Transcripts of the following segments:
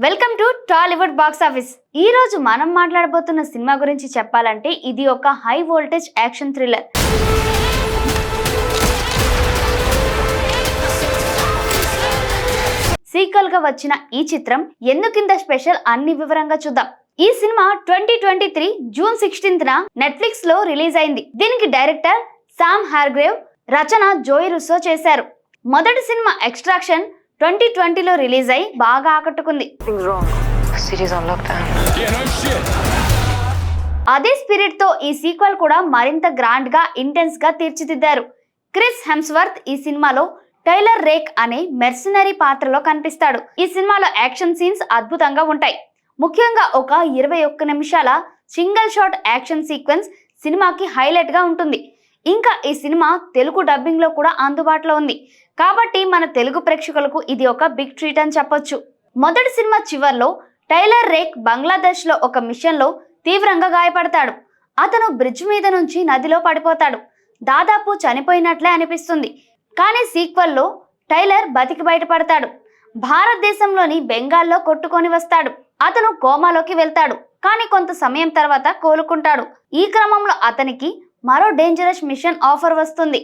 Welcome to Tollywood box office. ఈ రోజు మనం మాట్లాడబోతున్న సినిమా గురించి చెప్పాలంటే ఇది ఒక high voltage action thriller. Sequel గా వచ్చిన ఈ చిత్రం ఎందుకింత స్పెషల్ అన్ని వివరంగా చూద్దాం. ఈ సినిమా 2023 జూన్ 16న నెట్ఫ్లిక్స్ లో రిలీజ్ అయింది. దీనికి డైరెక్టర్ సామ్ హార్గ్రేవ్, రచన జోయ్ రుస్సో చేశారు. మొదటి సినిమా ఎక్స్ట్రాక్షన్ 2020లో రిలీజ్ అయి బాగా ఆకట్టుకుంది. అదే స్పిరిట్ తో ఈ సీక్వెల్ కూడా మరింత గ్రాండ్ గా, ఇంటెన్స్ గా తీర్చిదిద్దారు. క్రిస్ హెమ్స్వర్త్ ఈ సినిమాలో టైలర్ రేక్ అనే మెర్సనరీ పాత్రలో కనిపిస్తాడు. ఈ సినిమాలో యాక్షన్ సీన్స్ అద్భుతంగా ఉంటాయి. ముఖ్యంగా ఒక 21 నిమిషాల సింగిల్ షాట్ యాక్షన్ సీక్వెన్స్ సినిమాకి హైలైట్ గా ఉంటుంది. ఇంకా ఈ సినిమా తెలుగు డబ్బింగ్ లో కూడా అందుబాటులో ఉంది. కాబట్టి మన తెలుగు ప్రేక్షకులకు ఇది ఒక బిగ్ ట్రీట్ అని చెప్పొచ్చు. మొదటి సినిమా చివర్లో టైలర్ రేక్ బంగ్లాదేశ్ లో ఒక మిషన్ లో తీవ్రంగా గాయపడతాడు. అతను బ్రిడ్జ్ మీద నుంచి నదిలో పడిపోతాడు. దాదాపు చనిపోయినట్లే అనిపిస్తుంది. కానీ సీక్వెల్లో టైలర్ బతికి బయటపడతాడు. భారతదేశంలోని బెంగాల్లో కొట్టుకొని వస్తాడు. అతను కోమాలోకి వెళ్తాడు. కానీ కొంత సమయం తర్వాత కోలుకుంటాడు. ఈ క్రమంలో అతనికి మరో డేంజరస్ మిషన్ ఆఫర్ వస్తుంది.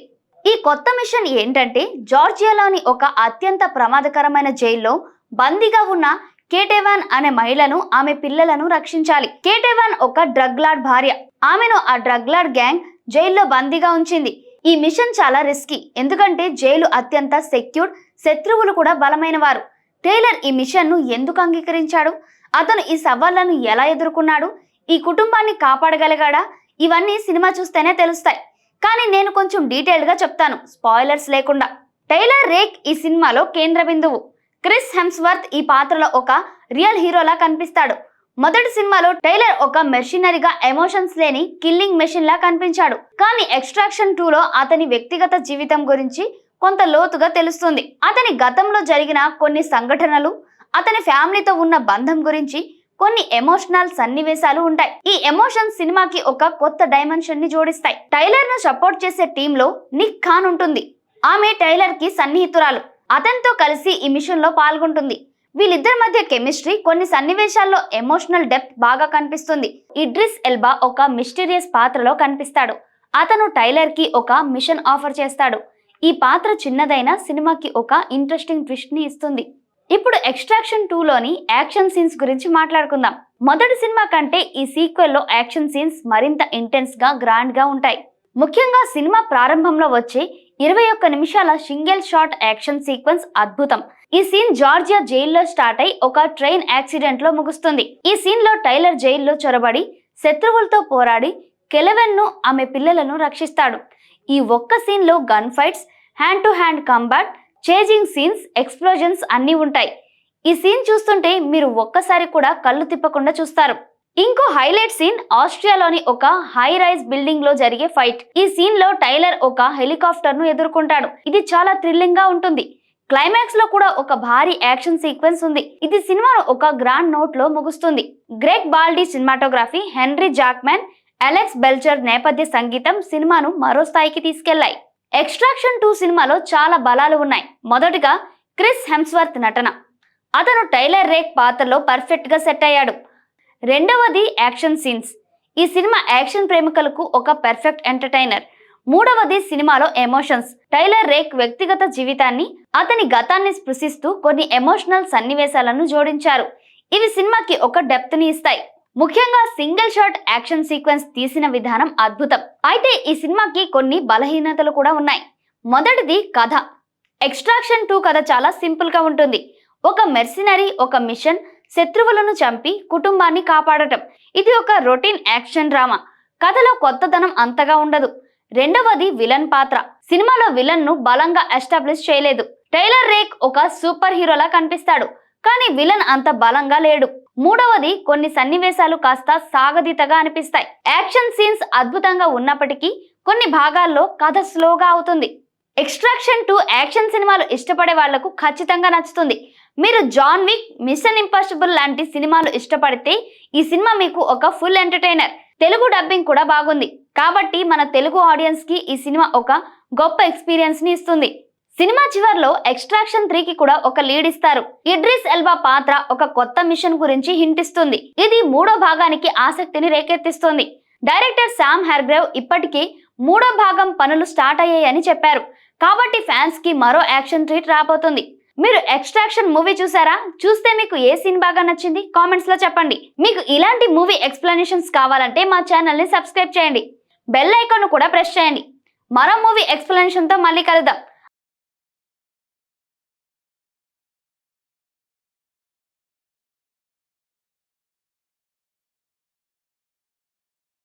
ఈ కొత్త మిషన్ ఏంటంటే జార్జియాలోని ఒక అత్యంత ప్రమాదకరమైన జైల్లో బందీగా ఉన్న కేటేవాన్ అనే మహిళను, ఆమె పిల్లలను రక్షించాలి. కేటేవాన్ ఒక డ్రగ్ లార్డ్ భార్య. ఆమెను ఆ డ్రగ్ లార్డ్ గ్యాంగ్ జైల్లో బందీగా ఉంచింది. ఈ మిషన్ చాలా రిస్కీ, ఎందుకంటే జైలు అత్యంత సెక్యూర్డ్, శత్రువులు కూడా బలమైన వారు. టైలర్ ఈ మిషన్ ను ఎందుకు అంగీకరించాడు? అతను ఈ సవాళ్లను ఎలా ఎదుర్కొన్నాడు? ఈ కుటుంబాన్ని కాపాడగలిగాడా? ఇవన్నీ సినిమా చూస్తేనే తెలుస్తాయి. కానీ నేను కొంచెం డీటెయిల్డ్ గా చెప్తాను, స్పాయిలర్స్ లేకుండా. టైలర్ రేక్ ఈ సినిమాలో కేంద్ర బిందువు. క్రిస్ హెమ్స్వర్త్ ఈ పాత్రలో ఒక రియల్ హీరోలా కనిపిస్తాడు. మొదటి సినిమాలో టైలర్ ఒక మెర్షినరీగా, ఎమోషన్స్ లేని కిల్లింగ్ మెషిన్ లా కనిపించాడు. కానీ ఎక్స్ట్రాక్షన్ 2లో అతని వ్యక్తిగత జీవితం గురించి కొంత లోతుగా తెలుస్తుంది. అతని గతంలో జరిగిన కొన్ని సంఘటనలు, అతని ఫ్యామిలీతో ఉన్న బంధం గురించి కొన్ని ఎమోషనల్ సన్నివేశాలు ఉంటాయి. ఈ ఎమోషన్స్ సినిమాకి ఒక కొత్త డైమెన్షన్ ని జోడిస్తాయి. టైలర్ ను సపోర్ట్ చేసే టీమ్ లో నిక్ ఖాన్ ఉంటుంది. ఆమె టైలర్ కి సన్నిహితురాలు. అతనితో కలిసి ఈ మిషన్ లో పాల్గొంటుంది. వీళ్ళిద్దరి మధ్య కెమిస్ట్రీ, కొన్ని సన్నివేశాల్లో ఎమోషనల్ డెప్త్ బాగా కనిపిస్తుంది. ఇడ్రిస్ ఎల్బా ఒక మిస్టీరియస్ పాత్రలో కనిపిస్తాడు. అతను టైలర్ కి ఒక మిషన్ ఆఫర్ చేస్తాడు. ఈ పాత్ర చిన్నదైనా సినిమాకి ఒక ఇంట్రెస్టింగ్ ట్విస్ట్ ని ఇస్తుంది. ఇప్పుడు ఎక్స్ట్రాక్షన్ 2లోని యాక్షన్ సీన్స్ గురించి మాట్లాడుకుందాం. మొదటి సినిమా కంటే ఈ సీక్వెల్లో యాక్షన్ సీన్స్ మరింత ఇంటెన్స్ గా, గ్రాండ్ గా ఉంటాయి. ముఖ్యంగా సినిమా ప్రారంభంలో వచ్చే 21 నిమిషాల సింగిల్ షాట్ యాక్షన్ సీక్వెన్స్ అద్భుతం. ఈ సీన్ జార్జియా జైల్లో స్టార్ట్ అయి ఒక ట్రైన్ యాక్సిడెంట్ లో ముగుస్తుంది. ఈ సీన్ లో టైలర్ జైల్లో చొరబడి శత్రువులతో పోరాడి కెలెవెన్ ను, ఆమె పిల్లలను రక్షిస్తాడు. ఈ ఒక్క సీన్ లో gun fights, hand to hand combat, chasing scenes, explosions అన్నీ ఉంటాయి. ఈ సీన్ చూస్తుంటే మీరు ఒక్కసారి కూడా కళ్ళు తిప్పకుండా చూస్తారు. ఇంకో హైలైట్ సీన్ ఆస్ట్రియాలోని ఒక హై రైజ్ బిల్డింగ్ లో జరిగే ఫైట్. ఈ సీన్ లో టైలర్ ఒక హెలికాప్టర్ ను ఎదుర్కొంటాడు. ఇది చాలా థ్రిల్లింగ్ గా ఉంటుంది. క్లైమాక్స్ లో కూడా ఒక భారీ యాక్షన్ సీక్వెన్స్ ఉంది. ఇది సినిమాను ఒక గ్రాండ్ నోట్ లో ముగుస్తుంది. Greg Baldi cinematography, Henry Jackman, Alex Belcher నేపథ్య సంగీతం సినిమాను మరో స్థాయికి తీసుకెళ్లాయి. ఎక్స్ట్రాక్షన్ 2 సినిమాలో చాలా బలాలు ఉన్నాయి. మొదటిగా క్రిస్ హెమ్స్వర్త్ నటన. అతను టైలర్ రేక్ పాత్రలో పర్ఫెక్ట్ గా సెట్ అయ్యాడు. రెండవది యాక్షన్ సీన్స్. ఈ సినిమా యాక్షన్ ప్రేమికులకు ఒక పర్ఫెక్ట్ ఎంటర్టైనర్. మూడవది సినిమాలో ఎమోషన్స్. టైలర్ రేక్ వ్యక్తిగత జీవితాన్ని, అతని గతాన్ని స్పృశిస్తూ కొన్ని ఎమోషనల్ సన్నివేశాలను జోడించారు. ఇవి సినిమాకి ఒక డెప్త్ ని ఇస్తాయి. ముఖ్యంగా సింగిల్ షాట్ యాక్షన్ సీక్వెన్స్ తీసిన విధానం అద్భుతం. అయితే ఈ సినిమాకి కొన్ని బలహీనతలు కూడా ఉన్నాయి. మొదటిది కథ. ఎక్స్ట్రాక్షన్ 2 కథ చాలా సింపుల్ గా ఉంటుంది. ఒక మెర్సినరీ, ఒక మిషన్, శత్రువులను చంపి కుటుంబాన్ని కాపాడటం. ఇది ఒక రొటీన్ యాక్షన్ డ్రామా. కథలో కొత్తదనం అంతగా ఉండదు. రెండవది విలన్ పాత్ర. సినిమాలో విలన్ ను బలంగా ఎస్టాబ్లిష్ చేయలేదు. టైలర్ రేక్ ఒక సూపర్ హీరోలా కనిపిస్తాడు, కానీ విలన్ అంత బలంగా లేడు. మూడవది కొన్ని సన్నివేశాలు కాస్త సాగదీతగా అనిపిస్తాయి. యాక్షన్ సీన్స్ అద్భుతంగా ఉన్నప్పటికీ కొన్ని భాగాల్లో కథ స్లోగా అవుతుంది. ఎక్స్ట్రాక్షన్ 2 యాక్షన్ సినిమాలు ఇష్టపడే వాళ్లకు ఖచ్చితంగా నచ్చుతుంది. మీరు జాన్ విక్, మిషన్ ఇంపాసిబుల్ లాంటి సినిమాలు ఇష్టపడితే ఈ సినిమా మీకు ఒక ఫుల్ ఎంటర్టైనర్. తెలుగు డబ్బింగ్ కూడా బాగుంది. కాబట్టి మన తెలుగు ఆడియన్స్ కి ఈ సినిమా ఒక గొప్ప ఎక్స్పీరియన్స్ ని ఇస్తుంది. సినిమా చివర్లో ఎక్స్ట్రాక్షన్ 3 కి కూడా ఒక లీడ్ ఇస్తారు. ఇడ్రిస్ ఎల్బా పాత్ర ఒక కొత్త మిషన్ గురించి హింట్ ఇస్తుంది. ఇది మూడో భాగానికి ఆసక్తిని రేకెత్తిస్తుంది. డైరెక్టర్ శామ్ హార్గ్రేవ్ ఇప్పటికీ మూడో భాగం పనులు స్టార్ట్ అయ్యాయని చెప్పారు. కాబట్టి ఫ్యాన్స్ కి మరో యాక్షన్ ట్రీట్ రాబోతుంది. మీరు ఎక్స్ట్రాక్షన్ మూవీ చూసారా? చూస్తే మీకు ఏ సీన్ బాగా నచ్చింది? కామెంట్స్ లో చెప్పండి. మీకు ఇలాంటి మూవీ ఎక్స్ప్లెనేషన్స్ కావాలంటే మా ఛానల్ ని సబ్స్క్రైబ్ చేయండి. బెల్ ఐకాన్ కూడా ప్రెస్ చేయండి. మరో మూవీ ఎక్స్ప్లెనేషన్ తో మళ్ళీ కలుద్దాం.